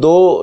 2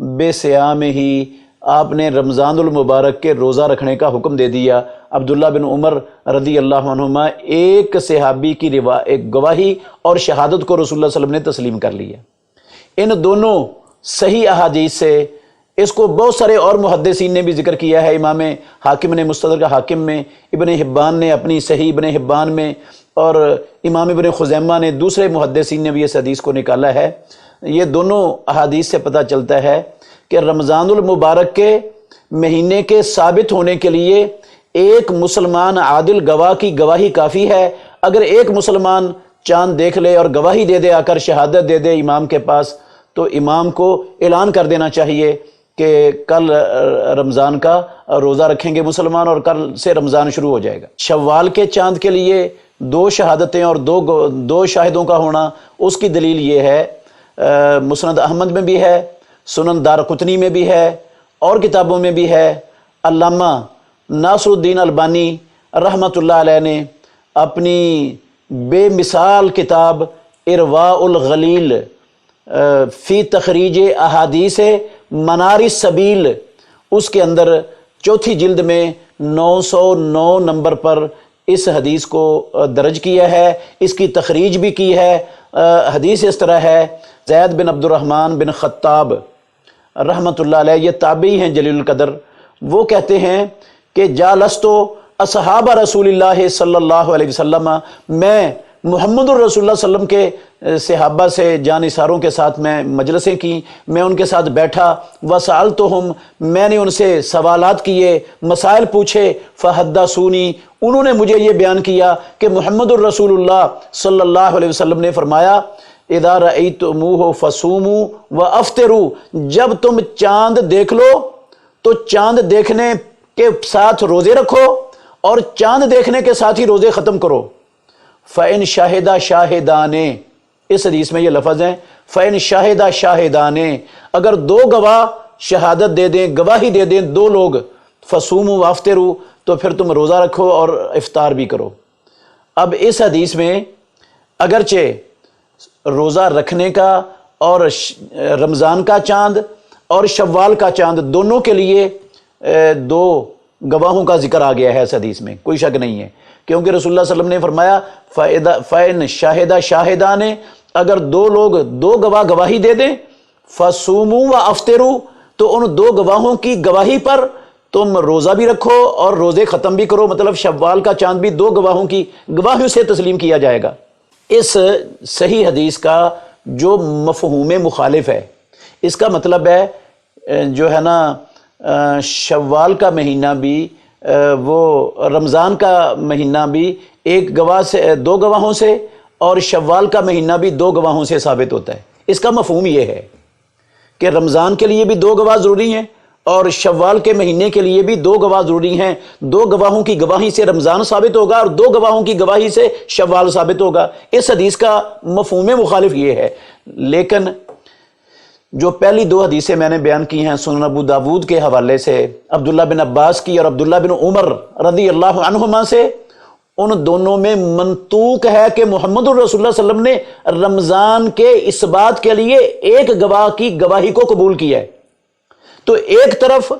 بے سیام ہی، آپ نے رمضان المبارک کے روزہ رکھنے کا حکم دے دیا۔ عبداللہ بن عمر رضی اللہ عنہما ایک صحابی کی ایک گواہی اور شہادت کو رسول اللہ صلی اللہ علیہ وسلم نے تسلیم کر لیا۔ ان دونوں صحیح احادیث سے اس کو بہت سارے اور محدثین نے بھی ذکر کیا ہے۔ امام حاکم نے مستدرک حاکم میں، ابن حبان نے اپنی صحیح ابن حبان میں، اور امام ابن خزیمہ نے، دوسرے محدثین نے بھی اس حدیث کو نکالا ہے۔ یہ دونوں احادیث سے پتہ چلتا ہے کہ رمضان المبارک کے مہینے کے ثابت ہونے کے لیے ایک مسلمان عادل گواہ کی گواہی کافی ہے۔ اگر ایک مسلمان چاند دیکھ لے اور گواہی دے دے، آ کر شہادت دے دے امام کے پاس، تو امام کو اعلان کر دینا چاہیے کہ کل رمضان کا روزہ رکھیں گے مسلمان، اور کل سے رمضان شروع ہو جائے گا۔ شوال کے چاند کے لیے 2 شہادتیں اور 2 شاہدوں کا ہونا، اس کی دلیل یہ ہے، مسند احمد میں بھی ہے، سنن دارقطنی میں بھی ہے، اور کتابوں میں بھی ہے۔ علامہ ناصر الدین البانی رحمۃ اللہ علیہ نے اپنی بے مثال کتاب ارواء الغلیل فی تخریج احادیث منار السبیل، اس کے اندر 4 جلد میں 909 نمبر پر اس حدیث کو درج کیا ہے، اس کی تخریج بھی کی ہے۔ حدیث اس طرح ہے، زید بن عبد الرحمن بن خطاب رحمۃ اللہ علیہ، یہ تابعی ہیں جلیل القدر، وہ کہتے ہیں کہ جالستو اصحاب رسول اللہ صلی اللہ علیہ وسلم، میں محمد الرسول اللہ صلی اللہ علیہ وسلم کے صحابہ سے جانثاروں کے ساتھ میں مجلسیں کی، میں ان کے ساتھ بیٹھا، وسألتہم، میں نے ان سے سوالات کیے، مسائل پوچھے، فحدثونی، انہوں نے مجھے یہ بیان کیا کہ محمد الرسول اللہ صلی اللہ علیہ وسلم نے فرمایا، اذا رأیتموہ فصوموا وافطروا، جب تم چاند دیکھ لو تو چاند دیکھنے کے ساتھ روزے رکھو، اور چاند دیکھنے کے ساتھ ہی روزے ختم کرو۔ فَإِن شَاهِدَ شَاهِدَانِ، اس حدیث میں یہ لفظ ہیں، فَإِن شَاهِدَ شَاهِدَانِ، اگر 2 گواہ شہادت دے دیں، گواہی دے دیں 2 لوگ، فَصُومُوا وَافْطِرُوا، تو پھر تم روزہ رکھو اور افطار بھی کرو۔ اب اس حدیث میں اگرچہ روزہ رکھنے کا اور رمضان کا چاند اور شوال کا چاند دونوں کے لیے 2 گواہوں کا ذکر آ گیا ہے اس حدیث میں، کوئی شک نہیں ہے، کیونکہ رسول اللہ صلی اللہ علیہ وسلم نے فرمایا فَإِن شَاهِدَ شَاهِدَانِ، اگر 2 لوگ 2 گواہ گواہی دے دیں، فَصُومُوا وَافْطِرُوا، تو ان 2 گواہوں کی گواہی پر تم روزہ بھی رکھو اور روزے ختم بھی کرو، مطلب شوال کا چاند بھی 2 گواہوں کی گواہیوں سے تسلیم کیا جائے گا۔ اس صحیح حدیث کا جو مفہوم مخالف ہے، اس کا مطلب ہے جو ہے نا شوال کا مہینہ بھی، وہ رمضان کا مہینہ بھی ایک گواہ سے 2 گواہوں سے، اور شوال کا مہینہ بھی 2 گواہوں سے ثابت ہوتا ہے۔ اس کا مفہوم یہ ہے کہ رمضان کے لیے بھی 2 گواہ ضروری ہیں، اور شوال کے مہینے کے لیے بھی 2 گواہ ضروری ہیں۔ 2 گواہوں کی گواہی سے رمضان ثابت ہوگا، اور 2 گواہوں کی گواہی سے شوال ثابت ہوگا۔ اس حدیث کا مفہوم مخالف یہ ہے۔ لیکن جو پہلی 2 حدیثیں میں نے بیان کی ہیں سنن ابو داود کے حوالے سے، عبداللہ بن عباس کی اور عبداللہ بن عمر رضی اللہ عنہما سے، ان دونوں میں منطوق ہے کہ محمد الرسول اللہ صلی اللہ علیہ وسلم نے رمضان کے اس بات کے لیے ایک گواہ کی گواہی کو قبول کیا ہے۔ تو ایک طرف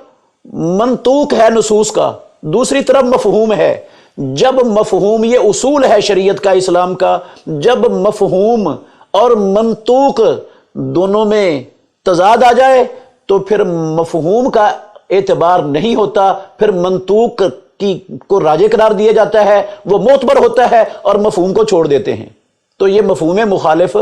منطوق ہے نصوص کا، دوسری طرف مفہوم ہے۔ جب مفہوم، یہ اصول ہے شریعت کا، اسلام کا، جب مفہوم اور منطوق دونوں میں تضاد آ جائے تو پھر مفہوم کا اعتبار نہیں ہوتا، پھر منطوق کو راجع قرار دیا جاتا ہے، وہ معتبر ہوتا ہے، اور مفہوم کو چھوڑ دیتے ہیں۔ تو یہ مفہوم مخالف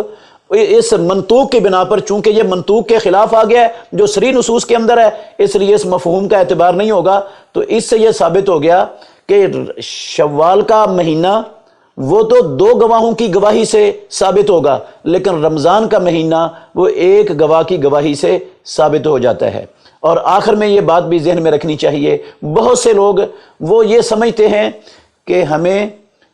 اس منطوق کی بنا پر، چونکہ یہ منطوق کے خلاف آ گیا ہے جو صریح نصوص کے اندر ہے، اس لیے اس مفہوم کا اعتبار نہیں ہوگا۔ تو اس سے یہ ثابت ہو گیا کہ شوال کا مہینہ وہ تو 2 گواہوں کی گواہی سے ثابت ہوگا، لیکن رمضان کا مہینہ وہ ایک گواہ کی گواہی سے ثابت ہو جاتا ہے۔ اور آخر میں یہ بات بھی ذہن میں رکھنی چاہیے، بہت سے لوگ وہ یہ سمجھتے ہیں کہ ہمیں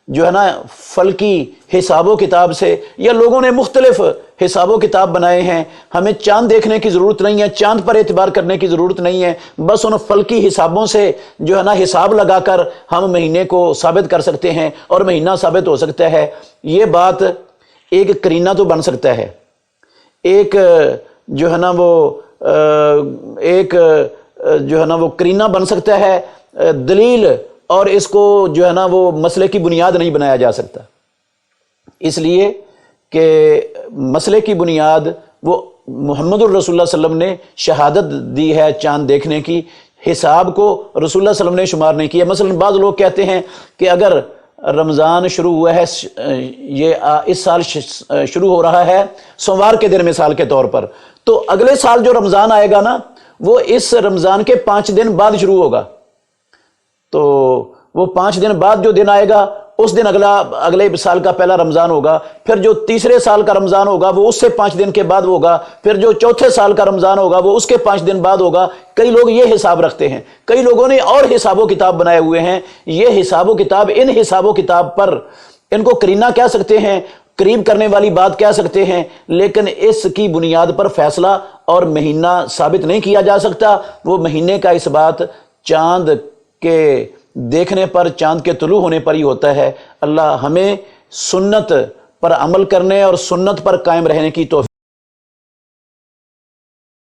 جو ہے نا فلکی حساب و کتاب سے، یا لوگوں نے مختلف حساب و کتاب بنائے ہیں، ہمیں چاند دیکھنے کی ضرورت نہیں ہے، چاند پر اعتبار کرنے کی ضرورت نہیں ہے، بس ان فلکی حسابوں سے جو ہے نا حساب لگا کر ہم مہینے کو ثابت کر سکتے ہیں اور مہینہ ثابت ہو سکتا ہے۔ یہ بات ایک کرینہ تو بن سکتا ہے، ایک جو ہے نا وہ ایک جو ہے نا وہ کرینہ بن سکتا ہے، دلیل، اور اس کو جو ہے نا وہ مسئلے کی بنیاد نہیں بنایا جا سکتا، اس لیے کہ مسئلے کی بنیاد وہ محمد الرسول اللہ صلی اللہ علیہ وسلم نے شہادت دی ہے چاند دیکھنے کی، حساب کو رسول اللہ صلی اللہ علیہ وسلم نے شمار نہیں کیا۔ مثلا بعض لوگ کہتے ہیں کہ اگر رمضان شروع ہوا ہے، یہ اس سال شروع ہو رہا ہے سوموار کے دن مثال کے طور پر، تو اگلے سال جو رمضان آئے گا نا وہ اس رمضان کے 5 دن بعد شروع ہوگا، تو وہ 5 دن بعد جو دن آئے گا اس دن اگلے سال کا پہلا رمضان ہوگا، پھر جو تیسرے سال کا رمضان ہوگا وہ اس سے 5 دن کے بعد ہوگا، پھر جو چوتھے سال کا رمضان ہوگا وہ اس کے 5 دن بعد ہوگا۔ کئی لوگ یہ حساب رکھتے ہیں، کئی لوگوں نے اور حساب و کتاب بنائے ہوئے ہیں۔ یہ حساب و کتاب، ان حساب و کتاب پر ان کو کرینہ کہہ سکتے ہیں، قریب کرنے والی بات کہہ سکتے ہیں، لیکن اس کی بنیاد پر فیصلہ اور مہینہ ثابت نہیں کیا جا سکتا۔ وہ مہینے کا اس بات چاند کے دیکھنے پر، چاند کے طلوع ہونے پر ہی ہوتا ہے۔ اللہ ہمیں سنت پر عمل کرنے اور سنت پر قائم رہنے کی توفیق